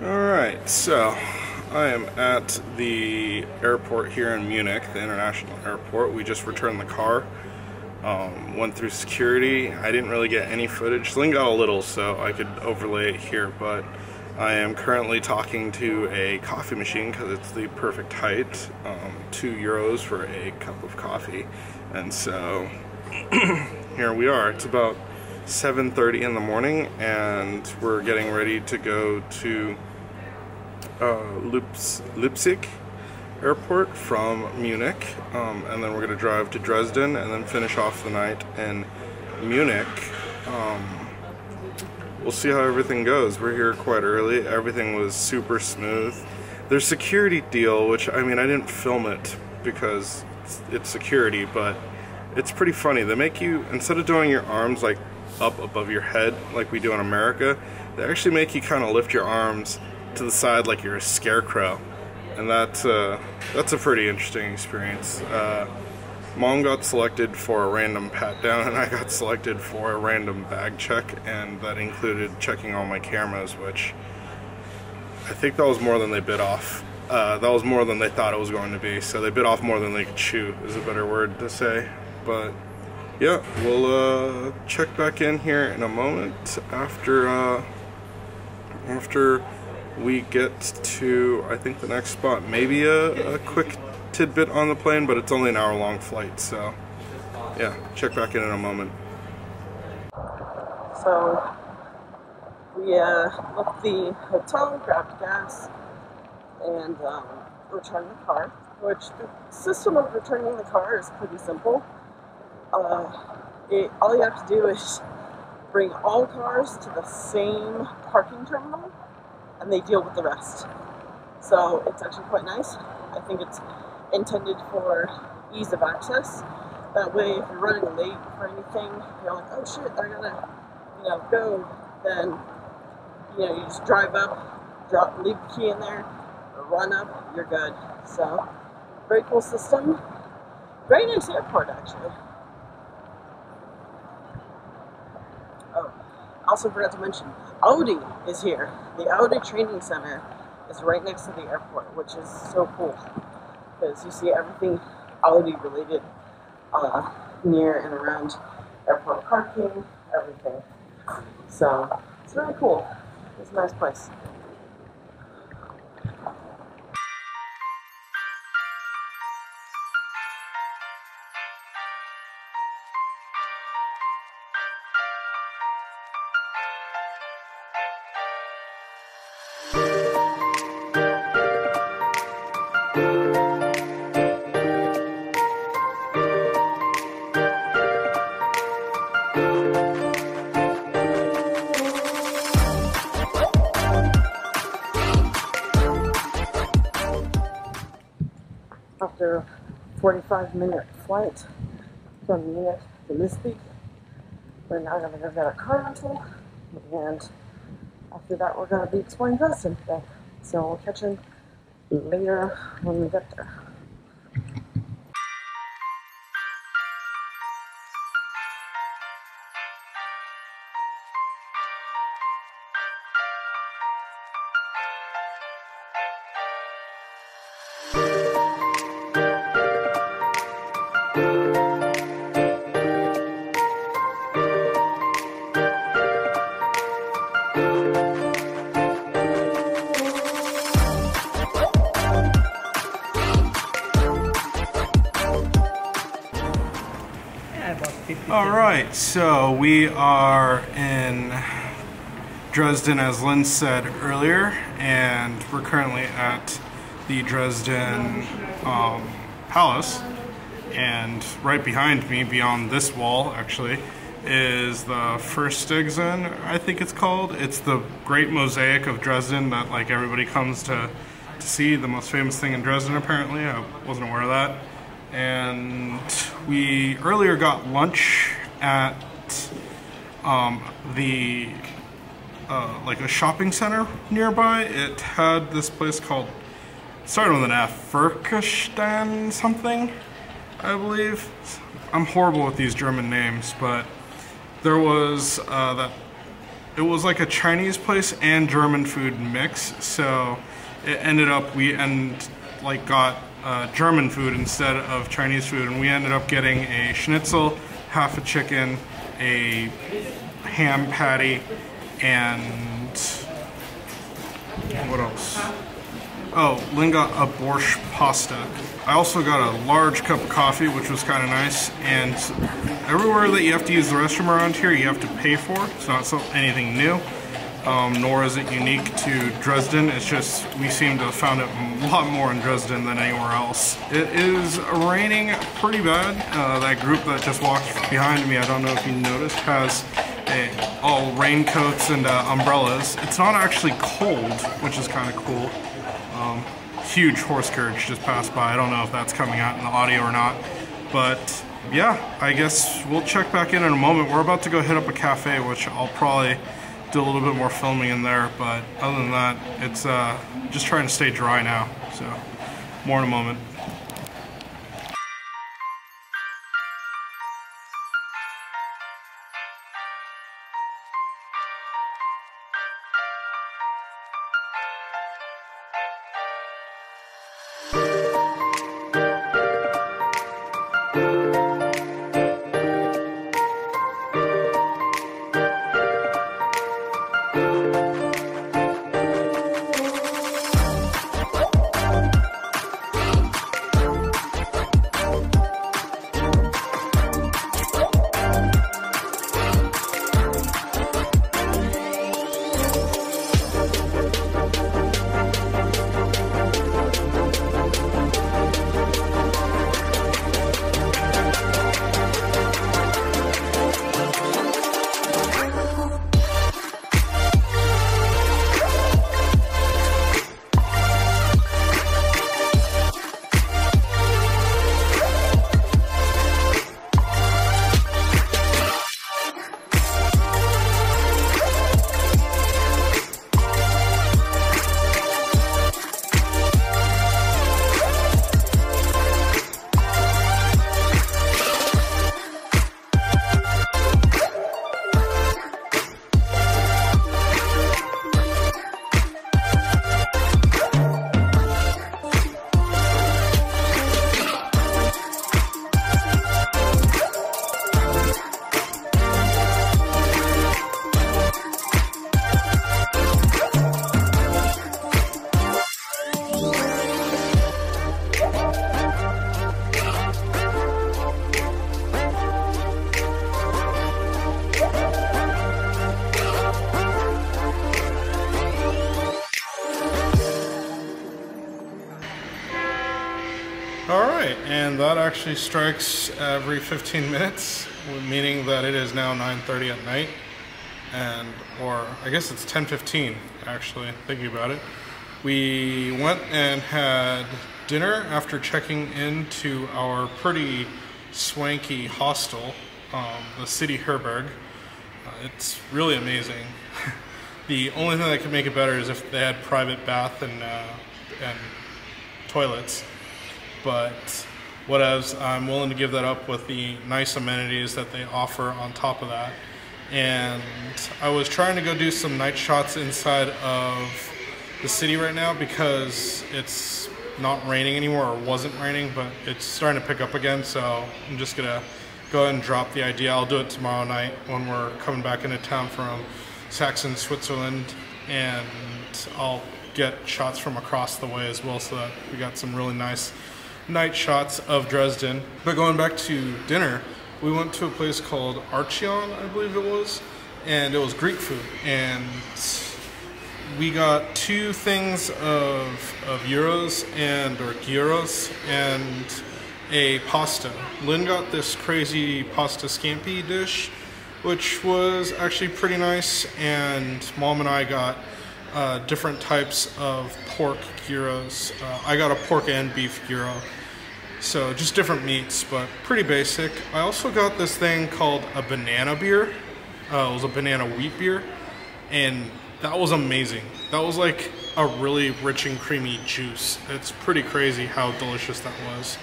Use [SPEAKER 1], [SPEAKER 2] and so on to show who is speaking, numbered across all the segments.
[SPEAKER 1] Alright, so I am at the airport here in Munich, the international airport. We just returned the car, went through security. I didn't really get any footage. Lynn got a little, so I could overlay it here, but I am currently talking to a coffee machine because it's the perfect height, €2 for a cup of coffee. And so here we are. It's about 7:30 in the morning, and we're getting ready to go to Leipzig Airport from Munich, and then we're going to drive to Dresden and then finish off the night in Munich. We'll see how everything goes. We're here quite early. Everything was super smooth. There's security deal, which, I mean, I didn't film it because it's security, but it's pretty funny. They make you, instead of doing your arms like up above your head like we do in America, they actually make you kind of lift your arms to the side like you're a scarecrow, and that's a pretty interesting experience. Mom got selected for a random pat down, and I got selected for a random bag check, and that included checking all my cameras, which I think that was more than they bit off. That was more than they thought it was going to be, so they bit off more than they could chew, is a better word to say. But yeah, we'll check back in here in a moment after we get to, I think, the next spot. Maybe a quick tidbit on the plane, but it's only an hour-long flight, so yeah, check back in a moment.
[SPEAKER 2] So we left the hotel, grabbed gas, and returned the car, which the system of returning the car is pretty simple. All you have to do is bring all cars to the same parking terminal, and they deal with the rest. So it's actually quite nice. I think it's intended for ease of access. That way, if you're running late for anything, you're like, oh shit, they're gonna, go. Then, you just drive up, leave the key in there, run up, you're good. So, very cool system. Very nice airport, actually. Oh, also forgot to mention, Audi is here. The Audi training center is right next to the airport, which is so cool because you see everything Audi related near and around airport parking, everything. So it's very cool. It's a nice place. After a 45-minute flight from Munich to Leipzig, we're now going to go get a car rental, and after that we're going to be exploring Dresden today. So we'll catch you later when we get there.
[SPEAKER 1] Alright, so we are in Dresden, as Lynn said earlier, and we're currently at the Dresden Palace, and right behind me, beyond this wall actually, is the Fürstexen, I think it's called. It's the great mosaic of Dresden that like everybody comes to see, the most famous thing in Dresden apparently. I wasn't aware of that. And we earlier got lunch at like a shopping center nearby. It had this place called, started with an F, Fürstexen something, I believe. I'm horrible with these German names, but there was that it was like a Chinese place and German food mix. So it ended up got German food instead of Chinese food, and we ended up getting a schnitzel, half a chicken, a ham patty, and what else? Oh, Lynn got a borscht pasta. I also got a large cup of coffee, which was kind of nice. And everywhere that you have to use the restroom around here, you have to pay for. It's not anything new, nor is it unique to Dresden. It's just we seem to have found it a lot more in Dresden than anywhere else. It is raining pretty bad. That group that just walked behind me, I don't know if you noticed, has all raincoats and umbrellas. It's not actually cold, which is kind of cool. Huge horse carriage just passed by. I don't know if that's coming out in the audio or not, but yeah, I guess we'll check back in a moment. We're about to go hit up a cafe, which I'll probably do a little bit more filming in there, but other than that, it's just trying to stay dry now, so more in a moment. Alright, and that actually strikes every 15 minutes, meaning that it is now 9:30 at night, or I guess it's 10:15 actually, thinking about it. We went and had dinner after checking into our pretty swanky hostel, the City Herberg. It's really amazing. The only thing that could make it better is if they had private bath and toilets. But whatevs, I'm willing to give that up with the nice amenities that they offer on top of that. And I was trying to go do some night shots inside of the city right now because it's not raining anymore, or wasn't raining, but it's starting to pick up again, so I'm just gonna go ahead and drop the idea. I'll do it tomorrow night when we're coming back into town from Saxon, Switzerland, and I'll get shots from across the way as well, so that we got some really nice night shots of Dresden. But going back to dinner, we went to a place called Archion, I believe it was, and it was Greek food. And we got two things of gyros and a pasta. Lynn got this crazy pasta scampi dish, which was actually pretty nice, and Mom and I got different types of pork gyros. I got a pork and beef gyro, so just different meats, but pretty basic. I also got this thing called a banana beer. It was a banana wheat beer, and that was amazing. That was like a really rich and creamy juice. It's pretty crazy how delicious that was.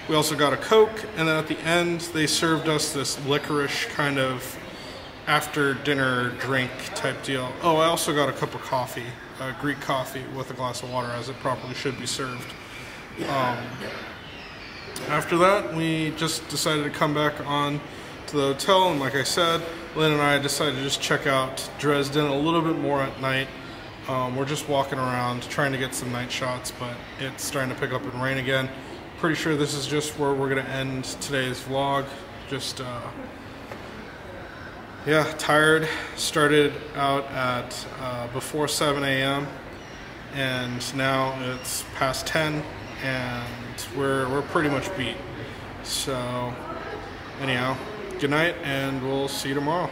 [SPEAKER 1] We also got a Coke, and then at the end they served us this licorice kind of after dinner drink type deal. Oh, I also got a cup of coffee, Greek coffee with a glass of water, as it properly should be served. After that, we just decided to come back on to the hotel, and like I said, Lynn and I decided to just check out Dresden a little bit more at night. We're just walking around trying to get some night shots, but it's starting to pick up and rain again. Pretty sure this is just where we're gonna end today's vlog. Just yeah, tired. Started out at before 7 a.m. and now it's past 10 and we're pretty much beat. So anyhow, good night and we'll see you tomorrow.